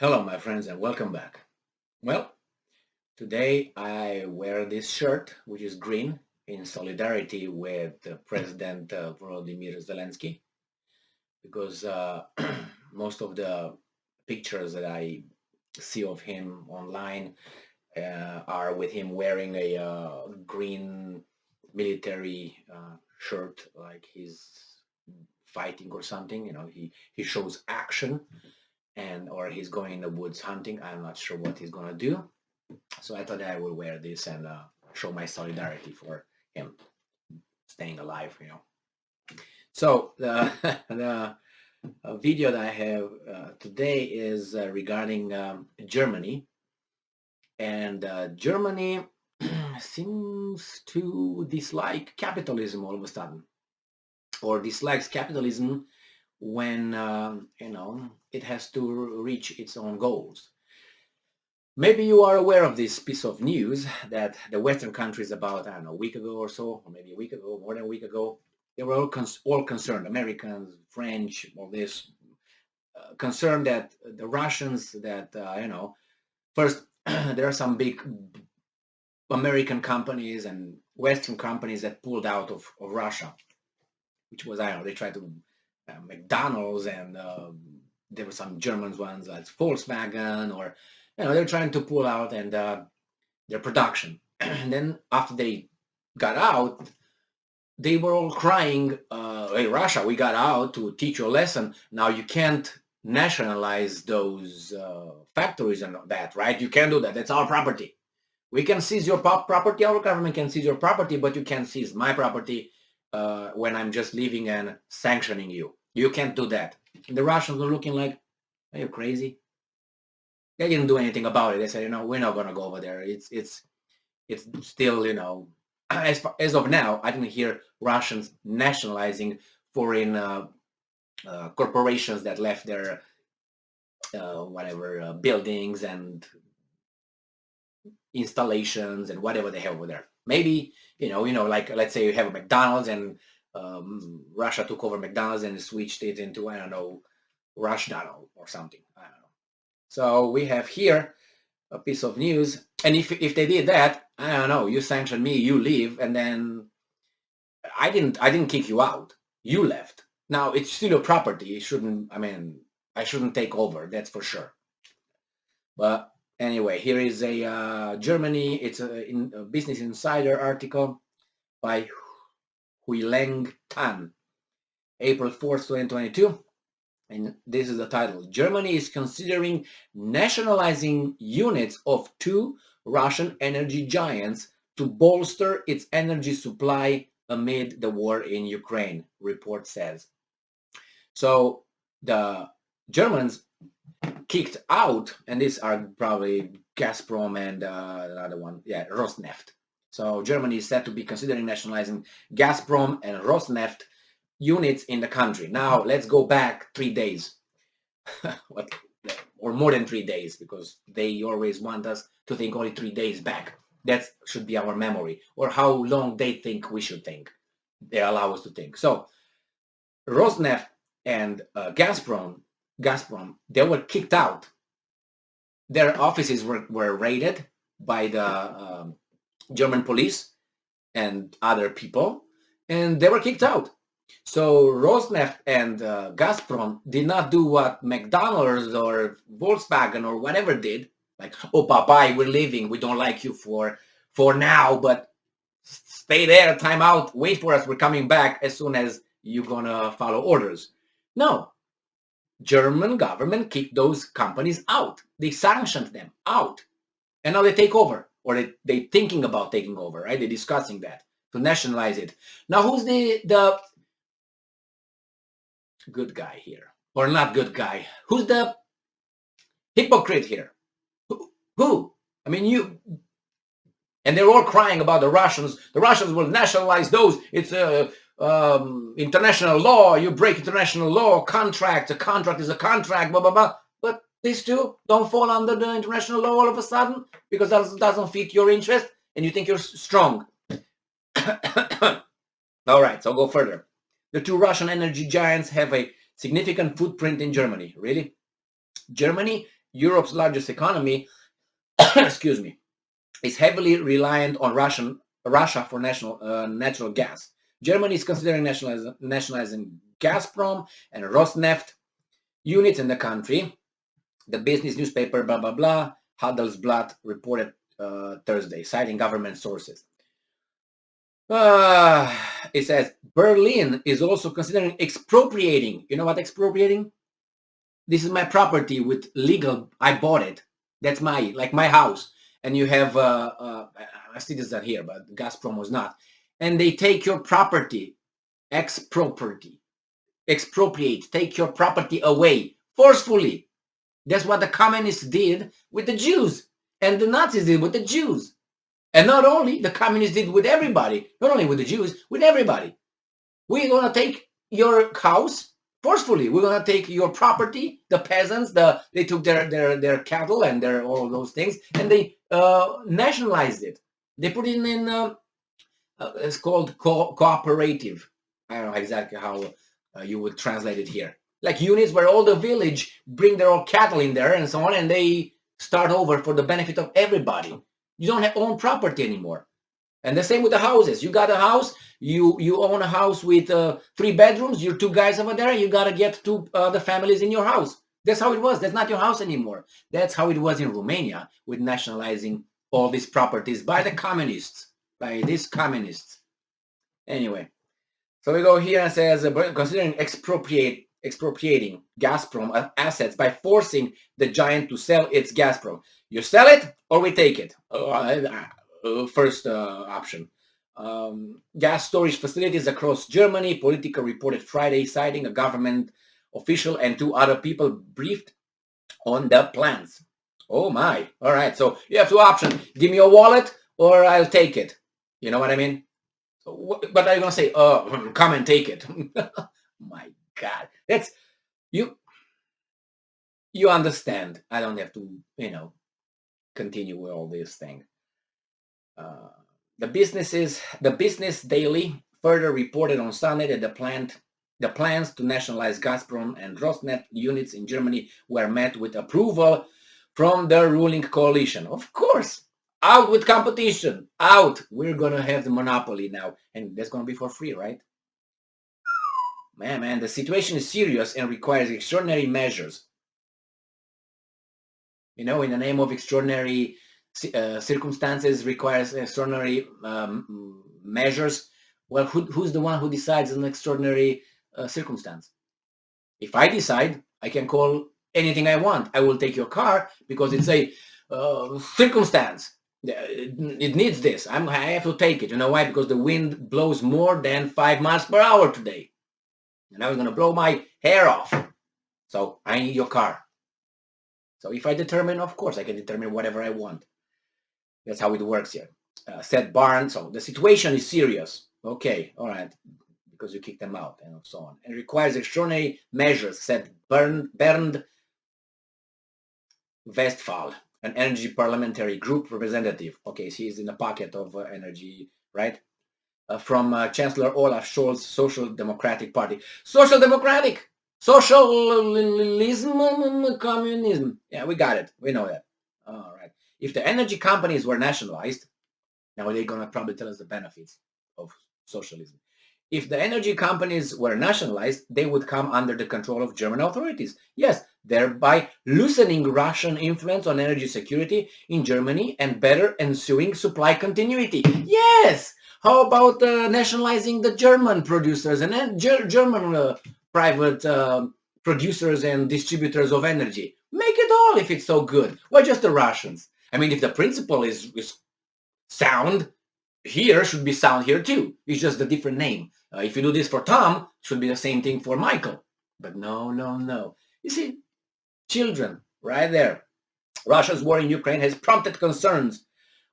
Hello, my friends, and welcome back. Well, today I wear this shirt, which is green, in solidarity with President Volodymyr Zelensky, because most of the pictures that I see of him online are with him wearing a green military shirt, like he's fighting or something. He shows action, and or he's going in the woods hunting. I'm not sure what he's gonna do. So I thought I would wear this and show my solidarity for him staying alive. So the, the video that I have today is regarding Germany. And Germany seems to dislike capitalism all of a sudden, or dislikes capitalism when, it has to reach its own goals. Maybe you are aware of this piece of news that the Western countries about, I don't know, a week ago or so, or maybe a week ago, more than a week ago, they were all concerned, Americans, French, all this, concerned that the Russians, that, first, there are some big American companies and Western companies that pulled out of Russia, which was, I don't know, they tried to, McDonald's, and there were some German ones like Volkswagen, or, they're trying to pull out and their production. And then after they got out, they were all crying, "Hey, Russia, we got out to teach you a lesson. Now you can't nationalize those factories and that, right? You can't do that. That's our property. We can seize your property. Our government can seize your property, but you can't seize my property when I'm just leaving and sanctioning you. You can't do that." And the Russians were looking like, "Are you crazy?" They didn't do anything about it. They said, "We're not going to go over there. It's still, as of now, I didn't hear Russians nationalizing foreign corporations that left their whatever buildings and installations and whatever they have over there. Maybe, like, let's say you have a McDonald's, and Russia took over McDonald's and switched it into, I don't know, Rush Donald or something. I don't know. So we have here a piece of news. And if they did that, I don't know, you sanction me, you leave, and then I didn't kick you out. You left. Now it's still your property. It shouldn't, I mean, I shouldn't take over, that's for sure. But anyway, here is a Germany. It's a Business Insider article by Huileng Tan, April 4th, 2022. And this is the title. Germany is considering nationalizing units of two Russian energy giants to bolster its energy supply amid the war in Ukraine, report says. So the Germans kicked out, and these are probably Gazprom and another one, yeah, Rosneft. So Germany is said to be considering nationalizing Gazprom and Rosneft units in the country. Now let's go back 3 days, what, or more than 3 days, because they always want us to think only 3 days back. That should be our memory, or how long they think we should think. They allow us to think. So Rosneft and Gazprom, they were kicked out. Their offices were raided by the German police and other people, and they were kicked out. So Rosneft and Gazprom did not do what McDonald's or Volkswagen or whatever did, like, "Oh, bye-bye, we're leaving. We don't like you for now, but stay there, time out, wait for us. We're coming back as soon as you're gonna follow orders." No, German government kicked those companies out. They sanctioned them out, and now they take over, or they thinking about taking over, right? They're discussing that to nationalize it. Now, who's the good guy here, or not good guy? Who's the hypocrite here? Who? I mean, you. And they're all crying about the Russians. The Russians will nationalize those. It's international law. You break international law. Contract. A contract is a contract. Blah blah blah. But these two don't fall under the international law all of a sudden because that doesn't fit your interest, and you think you're strong. All right. So I'll go further. The two Russian energy giants have a significant footprint in Germany. Really? Germany Europe's largest economy, excuse me, is heavily reliant on Russia for natural gas. Germany is considering nationalizing Gazprom and Rosneft units in the country. The business newspaper, blah, blah, blah, Handelsblatt reported Thursday, citing government sources. It says Berlin is also considering expropriating. You know what expropriating? This is my property with legal. I bought it. That's my house. And you have I see this not here, but Gazprom was not. And they take your property, expropriate, take your property away forcefully. That's what the communists did with the Jews, and the Nazis did with the Jews. And not only the communists did with everybody, not only with the Jews, with everybody. We're gonna take your house forcefully. We're gonna take your property. The peasants, they took their cattle and their all those things, and they nationalized it. They put it in it's called cooperative. I don't know exactly how you would translate it here. Like units where all the village bring their own cattle in there and so on, and they start over for the benefit of everybody. You don't have own property anymore. And the same with the houses. You got a house, you own a house with 3 bedrooms, you're 2 guys over there, you got to get 2 other families in your house. That's how it was. That's not your house anymore. That's how it was in Romania with nationalizing all these properties by the communists, by these communists. Anyway, so we go here and says, considering expropriating Gazprom assets by forcing the giant to sell its Gazprom. You sell it or we take it. First option. Gas storage facilities across Germany. Politico reported Friday, citing a government official and 2 other people briefed on the plans. Oh my. All right. So you have 2 options. Give me your wallet or I'll take it. You know what I mean? So what are you going to say? Come and take it. My God. That's you. You understand. I don't have to, continue with all this thing. The Business Daily further reported on Sunday that the plans to nationalize Gazprom and Rosneft units in Germany were met with approval from the ruling coalition. Of course, out with competition, out. We're gonna have the monopoly now, and that's gonna be for free, right? Man, the situation is serious and requires extraordinary measures. In the name of extraordinary circumstances requires extraordinary measures. Well, who's the one who decides an extraordinary circumstance? If I decide, I can call anything I want. I will take your car because it's a circumstance. It needs this. I have to take it. You know why? Because the wind blows more than 5 miles per hour today. And I was going to blow my hair off. So I need your car. So if I determine, of course, I can determine whatever I want. That's how it works here. Said Barnes. So the situation is serious. Okay, all right, because you kicked them out and so on. And requires extraordinary measures, said Bernd Westphal, an energy parliamentary group representative. Okay, she's in the pocket of energy, right? From Chancellor Olaf Scholz' Social Democratic Party. Social Democratic! Socialism, communism. Yeah, we got it. We know that. All right. If the energy companies were nationalized, now they're going to probably tell us the benefits of socialism. If the energy companies were nationalized, they would come under the control of German authorities. Yes, thereby loosening Russian influence on energy security in Germany and better ensuing supply continuity. Yes! How about nationalizing the German producers and German private producers and distributors of energy? Make it all if it's so good. Why just the Russians? I mean, if the principle is sound, here should be sound here too. It's just a different name. If you do this for Tom, it should be the same thing for Michael. But no. You see, children, right there. Russia's war in Ukraine has prompted concerns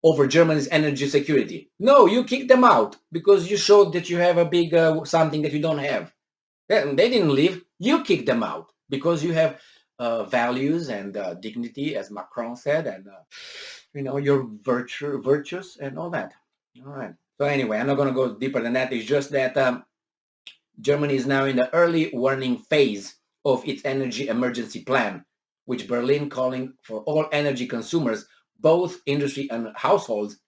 over Germany's energy security. No, you kicked them out because you showed that you have a big something that you don't have. They didn't leave. You kicked them out because you have values and dignity, as Macron said, and your virtues and all that. All right. So anyway, I'm not going to go deeper than that. It's just that Germany is now in the early warning phase of its energy emergency plan, which Berlin calling for all energy consumers, both industry and households,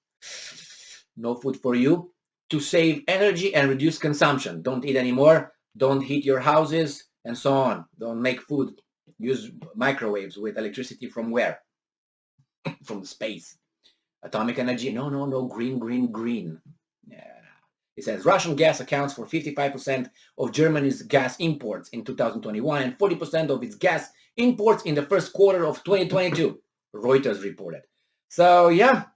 no food for you, to save energy and reduce consumption. Don't eat anymore, don't heat your houses, and so on. Don't make food. Use microwaves with electricity from where? From space. Atomic energy, no, no, no, green, green, green. Yeah. It says Russian gas accounts for 55% of Germany's gas imports in 2021 and 40% of its gas imports in the first quarter of 2022, Reuters reported. So, yeah,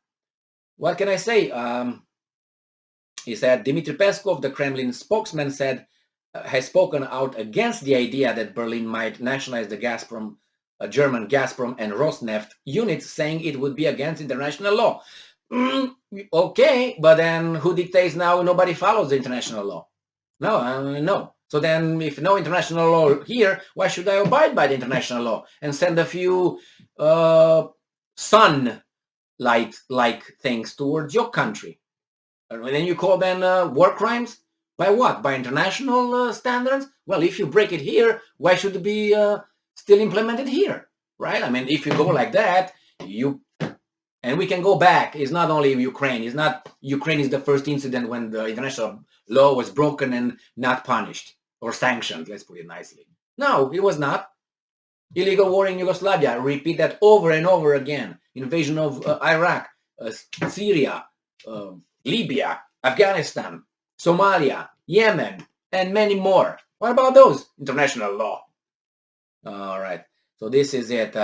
what can I say? He said Dmitry Peskov, the Kremlin spokesman, said has spoken out against the idea that Berlin might nationalize the Gazprom, German Gazprom and Rosneft units, saying it would be against international law. Okay, but then who dictates now? Nobody follows the international law. No, no. So then, if no international law here, why should I abide by the international law and send a few sunlight-like things towards your country? And then you call them war crimes? By what? By international standards? Well, if you break it here, why should it be still implemented here? Right? I mean, if you go like that, and we can go back. It's not only Ukraine. It's not Ukraine is the first incident when the international law was broken and not punished or sanctioned. Let's put it nicely. No, it was not. Illegal war in Yugoslavia. Repeat that over and over again. Invasion of Iraq, Syria, Libya, Afghanistan, Somalia, Yemen, and many more. What about those? International law. All right. So this is it.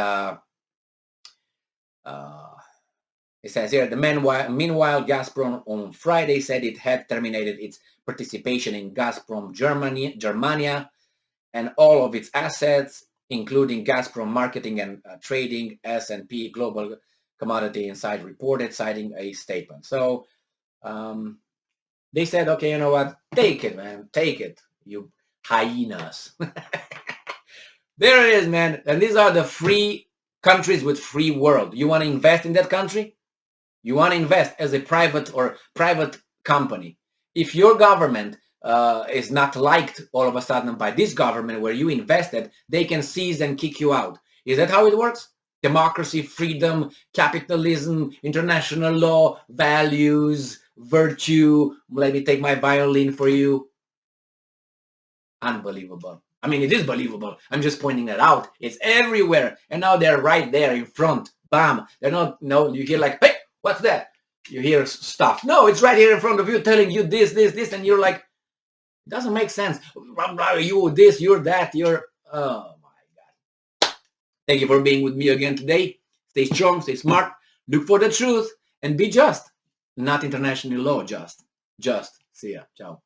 It says here, meanwhile, Gazprom on Friday said it had terminated its participation in Gazprom Germania and all of its assets, including Gazprom marketing and trading, S&P Global Commodity Insight reported, citing a statement. So they said, okay, you know what? Take it, man. Take it, you hyenas. There it is, man. And these are the free countries with free world. You want to invest in that country? You want to invest as a private company. If your government is not liked all of a sudden by this government where you invested, they can seize and kick you out. Is that how it works? Democracy, freedom, capitalism, international law, values, virtue. Let me take my violin for you. Unbelievable. I mean, it is believable. I'm just pointing it out. It's everywhere. And now they're right there in front. Bam. They're not, no, you hear like, hey, what's that? You hear stuff. No, it's right here in front of you telling you this, and you're like, it doesn't make sense. You this, you're that, you're, oh my God. Thank you for being with me again today. Stay strong, stay smart, look for the truth, and be just. Not international law, just. See ya. Ciao.